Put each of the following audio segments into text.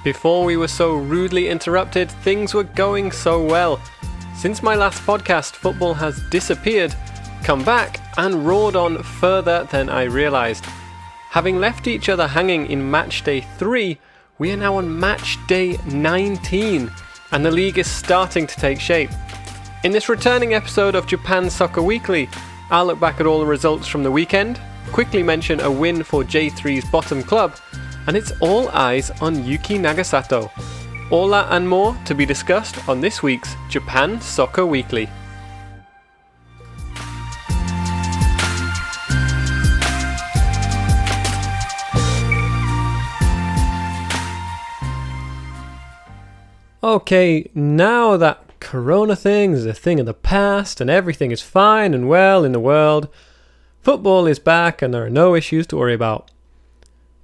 Before we were so rudely interrupted, things were going so well. Since my last podcast, football has disappeared, come back, and roared on further than I realised. Having left each other hanging in match day 3, we are now on match day 19, and the league is starting to take shape. In this returning episode of Japan Soccer Weekly, I'll look back at all the results from the weekend, quickly mention a win for J3's bottom club, and it's all eyes on Yuki Nagasato. All that and more to be discussed on this week's Japan Soccer Weekly. Okay, now that Corona thing is a thing of the past and everything is fine and well in the world, football is back and there are no issues to worry about.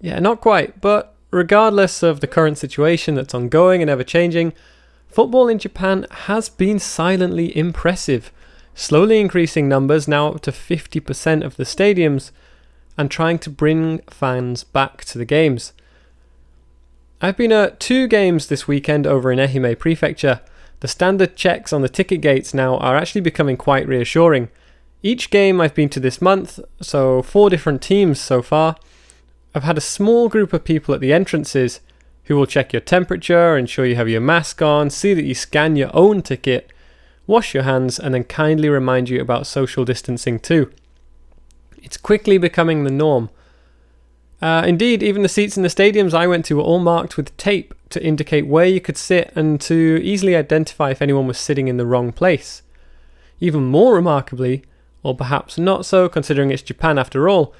Yeah, not quite, but regardless of the current situation that's ongoing and ever-changing, football in Japan has been silently impressive, slowly increasing numbers now up to 50% of the stadiums and trying to bring fans back to the games. I've been at 2 games this weekend over in Ehime Prefecture. The standard checks on the ticket gates now are actually becoming quite reassuring. Each game I've been to this month, so 4 different teams so far, I've had a small group of people at the entrances who will check your temperature, ensure you have your mask on, see that you scan your own ticket, wash your hands, and then kindly remind you about social distancing too. It's quickly becoming the norm. Indeed, even the seats in the stadiums I went to were all marked with tape to indicate where you could sit and to easily identify if anyone was sitting in the wrong place. Even more remarkably, or perhaps not so considering it's Japan after all,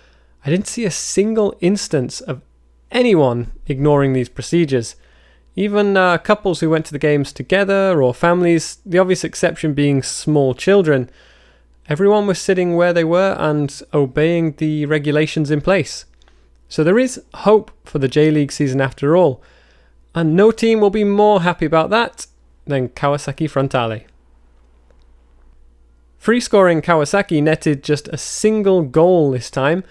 I didn't see a single instance of anyone ignoring these procedures. Even couples who went to the games together or families, the obvious exception being small children, everyone was sitting where they were and obeying the regulations in place. So there is hope for the J-League season after all, and no team will be more happy about that than Kawasaki Frontale. Free-scoring Kawasaki netted just a single goal this time,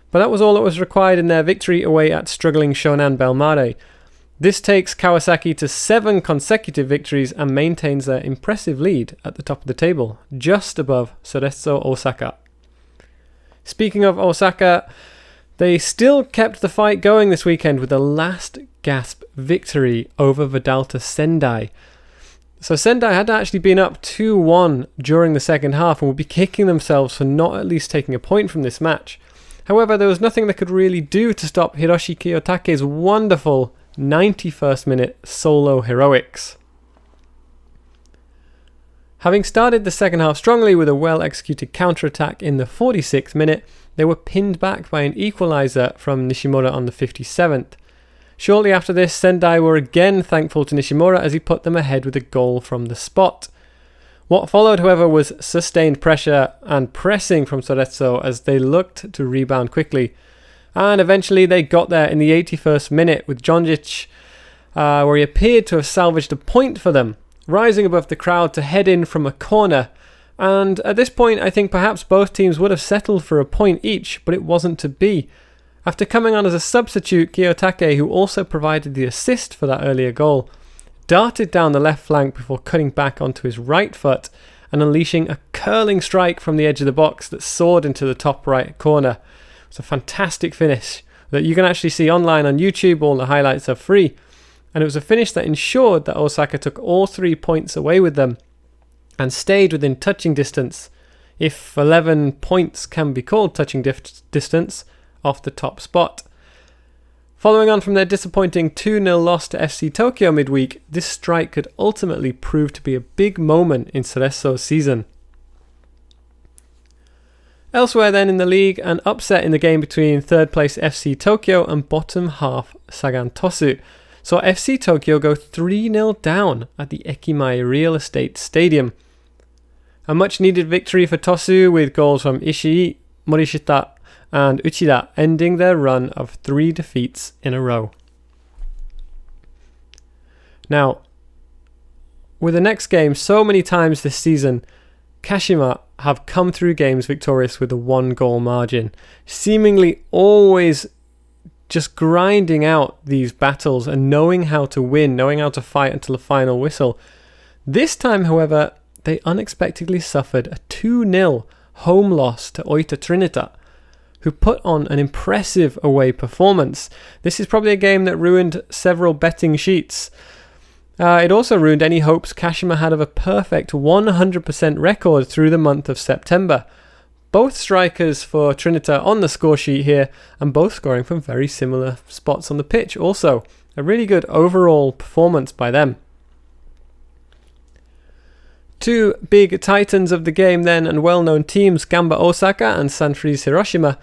but that was all that was required in their victory away at struggling Shonan Bellmare. This takes Kawasaki to 7 consecutive victories and maintains their impressive lead at the top of the table, just above Cerezo Osaka. Speaking of Osaka, they still kept the fight going this weekend with a last gasp victory over Vedalta Sendai. So Sendai had actually been up 2-1 during the second half and would be kicking themselves for not at least taking a point from this match. However, there was nothing they could really do to stop Hiroshi Kiyotake's wonderful 91st minute solo heroics. Having started the second half strongly with a well-executed counter-attack in the 46th minute, they were pinned back by an equaliser from Nishimura on the 57th. Shortly after this, Sendai were again thankful to Nishimura as he put them ahead with a goal from the spot. What followed, however, was sustained pressure and pressing from Cerezo as they looked to rebound quickly. And eventually they got there in the 81st minute with Djondjic, where he appeared to have salvaged a point for them, rising above the crowd to head in from a corner. And at this point, I think perhaps both teams would have settled for a point each, but it wasn't to be. After coming on as a substitute, Kiyotake, who also provided the assist for that earlier goal, darted down the left flank before cutting back onto his right foot and unleashing a curling strike from the edge of the box that soared into the top right corner. It's a fantastic finish that you can actually see online on YouTube. All the highlights are free. And it was a finish that ensured that Osaka took all 3 points away with them and stayed within touching distance, if 11 points can be called touching distance, off the top spot. Following on from their disappointing 2-0 loss to FC Tokyo midweek, this strike could ultimately prove to be a big moment in Cerezo's season. Elsewhere then in the league, an upset in the game between third place FC Tokyo and bottom half Sagan Tosu saw FC Tokyo go 3-0 down at the Ekimae Real Estate Stadium. A much needed victory for Tosu with goals from Ishii, Morishita and Uchida ending their run of 3 defeats in a row. Now, with the next game so many times this season, Kashima have come through games victorious with a 1-goal margin, seemingly always just grinding out these battles and knowing how to win, knowing how to fight until the final whistle. This time, however, they unexpectedly suffered a 2-0 home loss to Oita Trinita, who put on an impressive away performance. This is probably a game that ruined several betting sheets. It also ruined any hopes Kashima had of a perfect 100% record through the month of September. Both strikers for Trinita on the score sheet here, and both scoring from very similar spots on the pitch also. A really good overall performance by them. Two big titans of the game then, and well-known teams, Gamba Osaka and Sanfrecce Hiroshima.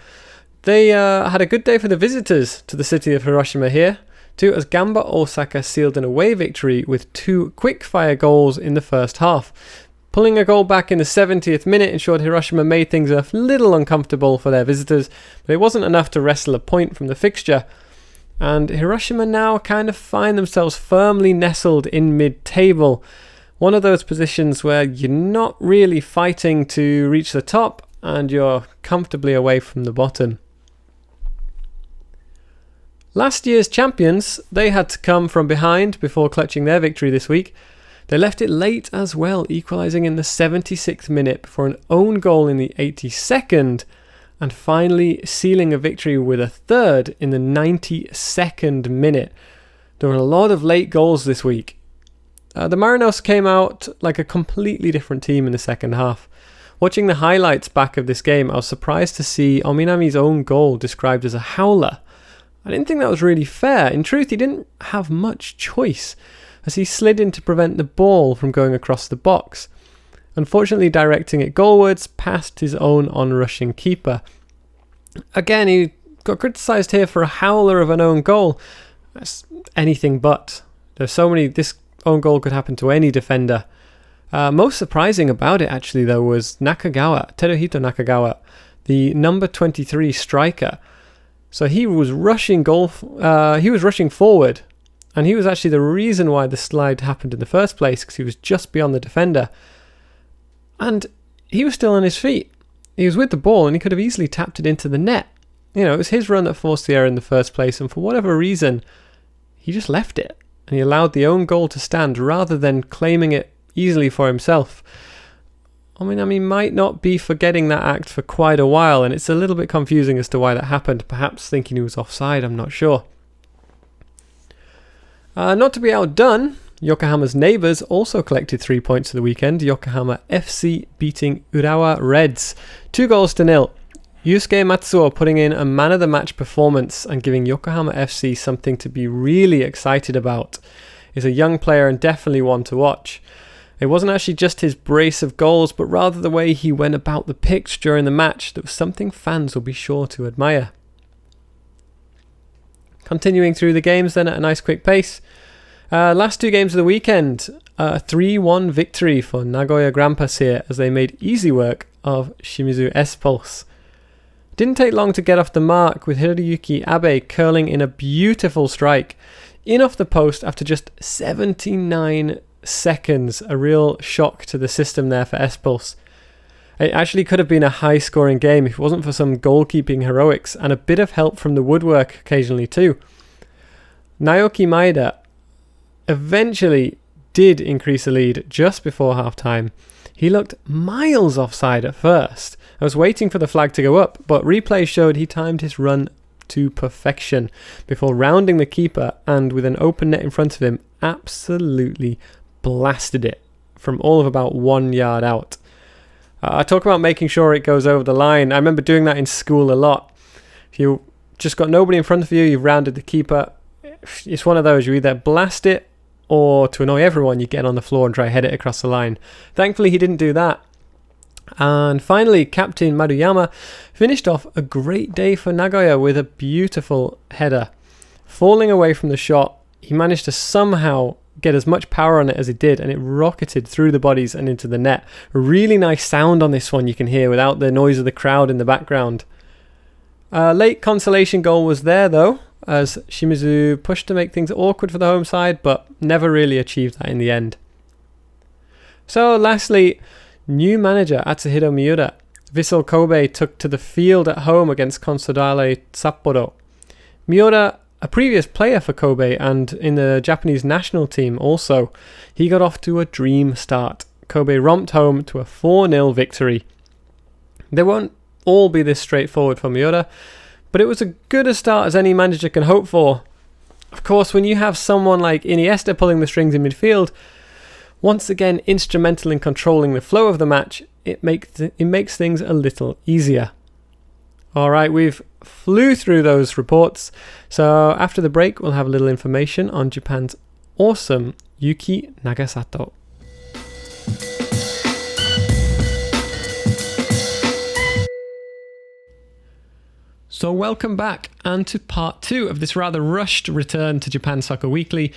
They had a good day for the visitors to the city of Hiroshima here, too, as Gamba Osaka sealed an away victory with 2 quick-fire goals in the first half. Pulling a goal back in the 70th minute ensured Hiroshima made things a little uncomfortable for their visitors, but it wasn't enough to wrestle a point from the fixture. And Hiroshima now kind of find themselves firmly nestled in mid-table. One of those positions where you're not really fighting to reach the top and you're comfortably away from the bottom. Last year's champions, they had to come from behind before clutching their victory this week. They left it late as well, equalising in the 76th minute before an own goal in the 82nd, and finally sealing a victory with a third in the 92nd minute. There were a lot of late goals this week. The Marinos came out like a completely different team in the second half. Watching the highlights back of this game, I was surprised to see Ominami's own goal described as a howler. I didn't think that was really fair. In truth, he didn't have much choice, as he slid in to prevent the ball from going across the box, unfortunately directing it goalwards past his own onrushing keeper. Again, he got criticised here for a howler of an own goal. That's anything but. There's so many. This own goal could happen to any defender. Most surprising about it, actually, though, was Nakagawa, Teruhito Nakagawa, the number 23 striker. So he was rushing forward, and he was actually the reason why the slide happened in the first place, because he was just beyond the defender. And he was still on his feet. He was with the ball, and he could have easily tapped it into the net. You know, it was his run that forced the error in the first place, and for whatever reason, he just left it. And he allowed the own goal to stand rather than claiming it easily for himself. Ominami might not be forgetting that act for quite a while, and it's a little bit confusing as to why that happened, perhaps thinking he was offside, I'm not sure. Not to be outdone, Yokohama's neighbours also collected 3 points for the weekend. Yokohama FC beating Urawa Reds 2-0. Yusuke Matsuo putting in a man-of-the-match performance and giving Yokohama FC something to be really excited about. He's a young player and definitely one to watch. It wasn't actually just his brace of goals, but rather the way he went about the pitch during the match that was something fans will be sure to admire. Continuing through the games then at a nice quick pace. Last 2 games of the weekend, a 3-1 victory for Nagoya Grampus here as they made easy work of Shimizu S-Pulse. Didn't take long to get off the mark, with Hiroyuki Abe curling in a beautiful strike in off the post after just 79 seconds. A real shock to the system there for S-Pulse. It actually could have been a high scoring game if it wasn't for some goalkeeping heroics and a bit of help from the woodwork occasionally too. Naoki Maeda eventually did increase the lead just before half time. He looked miles offside at first. I was waiting for the flag to go up, but replay showed he timed his run to perfection before rounding the keeper, and with an open net in front of him, absolutely blasted it from all of about 1 yard out. I talk about making sure it goes over the line. I remember doing that in school a lot. If you just got nobody in front of you, you've rounded the keeper. It's one of those, you either blast it, or to annoy everyone, you get on the floor and try to head it across the line. Thankfully, he didn't do that. And finally, Captain Maruyama finished off a great day for Nagoya with a beautiful header. Falling away from the shot, he managed to somehow get as much power on it as he did, and it rocketed through the bodies and into the net. A really nice sound on this one you can hear without the noise of the crowd in the background. Late consolation goal was there though, as Shimizu pushed to make things awkward for the home side, but never really achieved that in the end. So lastly, new manager Atsuhiro Miura. Vissel Kobe took to the field at home against Consadole Sapporo. Miura, a previous player for Kobe and in the Japanese national team also, he got off to a dream start. Kobe romped home to a 4-0 victory. They won't all be this straightforward for Miura, but it was as good a start as any manager can hope for. Of course, when you have someone like Iniesta pulling the strings in midfield, once again instrumental in controlling the flow of the match, it makes things a little easier. Alright, we've flew through those reports, so after the break we'll have a little information on Japan's awesome Yuki Nagasato. So welcome back, and to part 2 of this rather rushed return to Japan Soccer Weekly.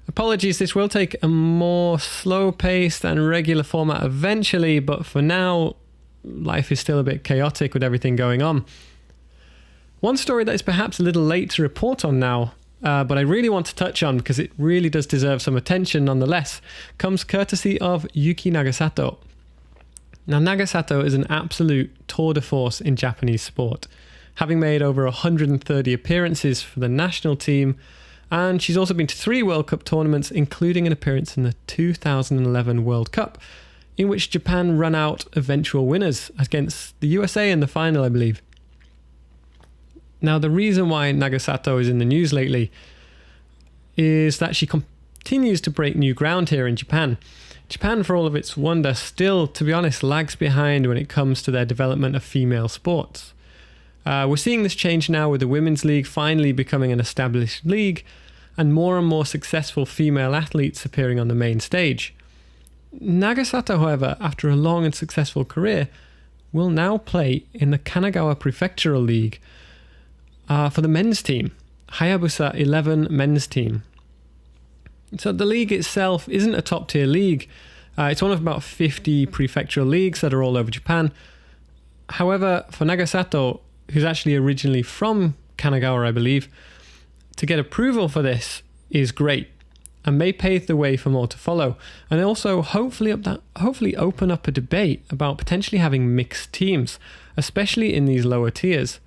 Apologies, this will take a more slow-paced and regular format eventually, but for now, life is still a bit chaotic with everything going on. One story that is perhaps a little late to report on now, but I really want to touch on because it really does deserve some attention nonetheless, comes courtesy of Yuki Nagasato. Now, Nagasato is an absolute tour de force in Japanese sport, having made over 130 appearances for the national team, and she's also been to 3 World Cup tournaments, including an appearance in the 2011 World Cup, in which Japan ran out eventual winners against the USA in the final, I believe. Now, the reason why Nagasato is in the news lately is that she continues to break new ground here in Japan. Japan, for all of its wonder, still, to be honest, lags behind when it comes to their development of female sports. We're seeing this change now with the Women's League finally becoming an established league and more successful female athletes appearing on the main stage. Nagasato, however, after a long and successful career, will now play in the Kanagawa Prefectural League for the men's team, Hayabusa 11 men's team. So the league itself isn't a top-tier league. It's one of about 50 prefectural leagues that are all over Japan. However, for Nagasato, who's actually originally from Kanagawa, I believe, to get approval for this is great and may pave the way for more to follow, and also hopefully open up a debate about potentially having mixed teams, especially in these lower tiers.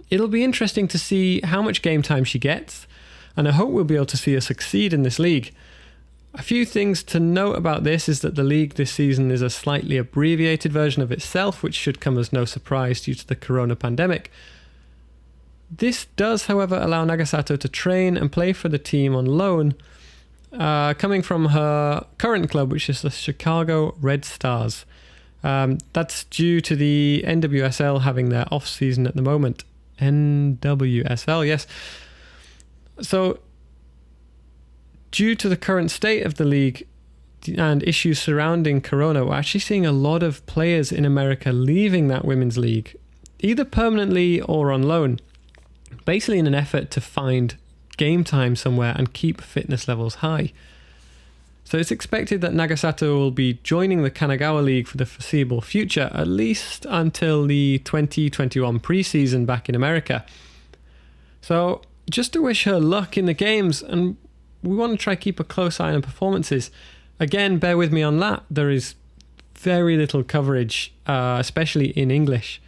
It'll be interesting to see how much game time she gets, and I hope we'll be able to see her succeed in this league. A few things to note about this is that the league this season is a slightly abbreviated version of itself, which should come as no surprise due to the corona pandemic. This does, however, allow Nagasato to train and play for the team on loan, coming from her current club, which is the Chicago Red Stars. That's due to the NWSL having their off-season at the moment. NWSL, yes. So, due to the current state of the league and issues surrounding Corona, we're actually seeing a lot of players in America leaving that women's league, either permanently or on loan, basically in an effort to find game time somewhere and keep fitness levels high. So it's expected that Nagasato will be joining the Kanagawa League for the foreseeable future, at least until the 2021 preseason back in America. So just to wish her luck in the games, and we want to try to keep a close eye on performances. Again, bear with me on that. There is very little coverage, especially in English.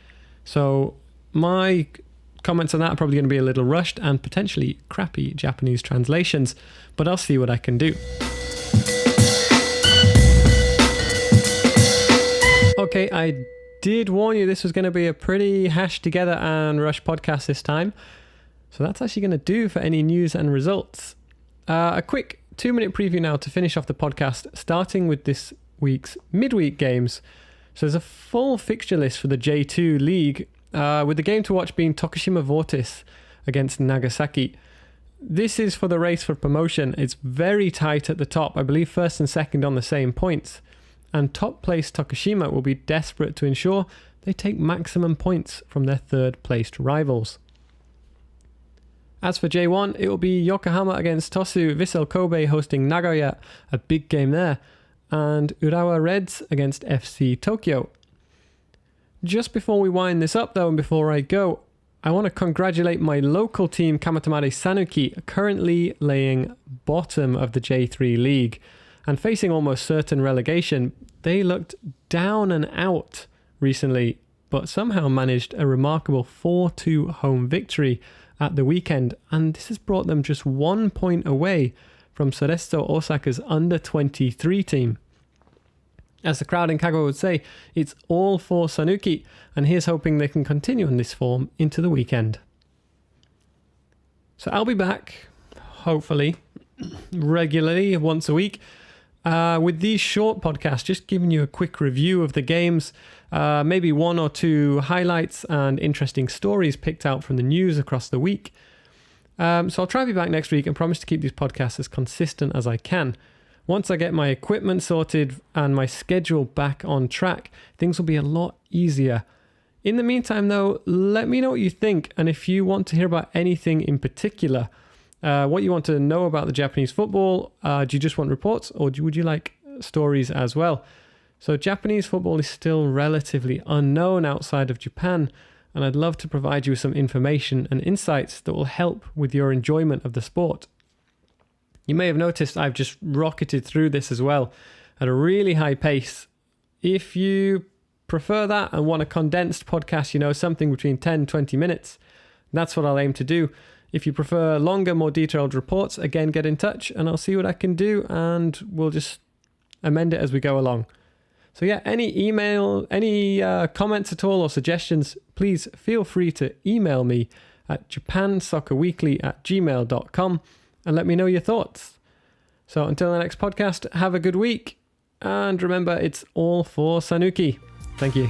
So my comments on that are probably going to be a little rushed and potentially crappy Japanese translations, but I'll see what I can do. Okay, I did warn you this was going to be a pretty hashed together and rushed podcast this time. So that's actually going to do for any news and results. A quick 2-minute preview now to finish off the podcast, starting with this week's midweek games. So there's a full fixture list for the J2 League, with the game to watch being Tokushima Vortis against Nagasaki. This is for the race for promotion. It's very tight at the top. I believe first and second on the same points. And top placed Tokushima will be desperate to ensure they take maximum points from their third placed rivals. As for J1, it will be Yokohama against Tosu, Vissel Kobe hosting Nagoya, a big game there, and Urawa Reds against FC Tokyo. Just before we wind this up though, and before I go, I want to congratulate my local team Kamatamare Sanuki, currently laying bottom of the J3 League, and facing almost certain relegation. They looked down and out recently, but somehow managed a remarkable 4-2 home victory at the weekend, and this has brought them just 1 point away from Cerezo Osaka's under-23 team. As the crowd in Kagawa would say, it's all for Sanuki, and here's hoping they can continue on this form into the weekend. So I'll be back, hopefully, regularly, once a week, with these short podcasts, just giving you a quick review of the games, maybe 1 or 2 highlights and interesting stories picked out from the news across the week. So I'll try to be back next week and promise to keep these podcasts as consistent as I can. Once I get my equipment sorted and my schedule back on track, things will be a lot easier. In the meantime, though, let me know what you think, and if you want to hear about anything in particular, what you want to know about the Japanese football. Do you just want reports, or would you like stories as well? So Japanese football is still relatively unknown outside of Japan, and I'd love to provide you with some information and insights that will help with your enjoyment of the sport. You may have noticed I've just rocketed through this as well at a really high pace. If you prefer that and want a condensed podcast, something between 10-20 minutes, that's what I'll aim to do. If you prefer longer, more detailed reports, again, get in touch and I'll see what I can do, and we'll just amend it as we go along. So yeah, any email, any comments at all or suggestions, please feel free to email me at japansoccerweekly@gmail.com and let me know your thoughts. So until the next podcast, have a good week, and remember, it's all for Sanuki. Thank you.